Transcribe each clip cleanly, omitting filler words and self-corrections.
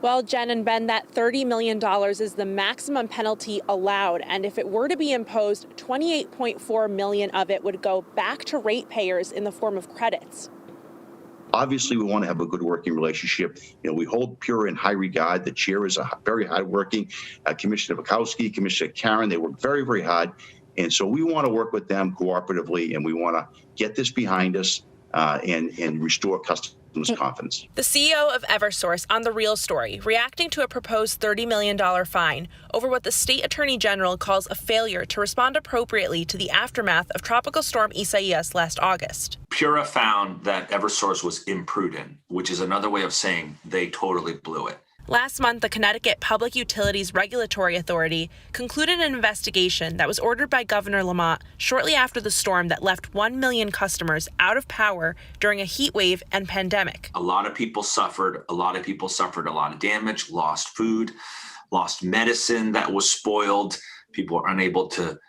Well, Jen and Ben, that $30 million is the maximum penalty allowed. And if it were to be imposed, $28.4 million of it would go back to ratepayers in the form of credits. Obviously, we want to have a good working relationship. We hold PURA in high regard. The chair is a very hardworking Commissioner Bukowski, Commissioner Karen. They work very, very hard. And so we want to work with them cooperatively, and we want to get this behind us and restore customers' confidence. The CEO of Eversource on The Real Story, reacting to a proposed $30 million fine over what the state attorney general calls a failure to respond appropriately to the aftermath of Tropical Storm Isaias last August. PURA found that Eversource was imprudent, which is another way of saying they totally blew it. Last month, the Connecticut Public Utilities Regulatory Authority concluded an investigation that was ordered by Governor Lamont shortly after the storm that left 1 million customers out of power during a heat wave and pandemic. A lot of people suffered. A lot of damage, lost food, lost medicine that was spoiled. People were unable to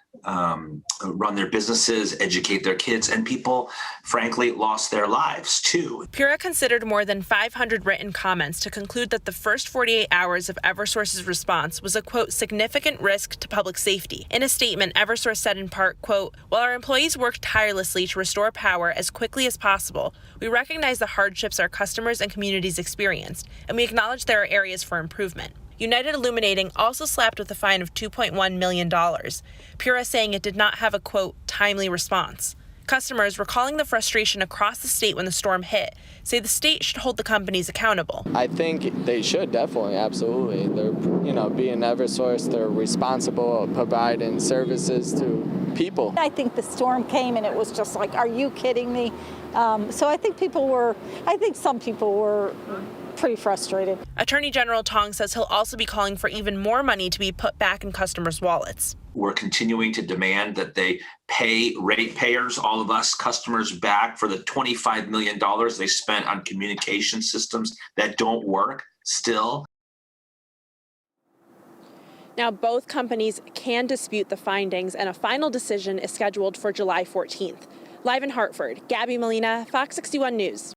run their businesses, educate their kids, and people, frankly, lost their lives, too. PURA considered more than 500 written comments to conclude that the first 48 hours of Eversource's response was a, quote, significant risk to public safety. In a statement, Eversource said in part, quote, while our employees worked tirelessly to restore power as quickly as possible, we recognize the hardships our customers and communities experienced, and we acknowledge there are areas for improvement. United Illuminating also slapped with a fine of $2.1 million, PURA saying it did not have a, quote, timely response. Customers, recalling the frustration across the state when the storm hit, say the state should hold the companies accountable. I think they should, definitely, absolutely. They're, being Eversource, they're responsible providing services to people. I think the storm came and it was just like, are you kidding me? So I think some people were pretty frustrated. Attorney General Tong says he'll also be calling for even more money to be put back in customers' wallets. We're continuing to demand that they pay ratepayers, all of us customers, back for the $25 million they spent on communication systems that don't work still. Now, both companies can dispute the findings, and a final decision is scheduled for July 14th. Live in Hartford, Gabby Molina, Fox 61 News.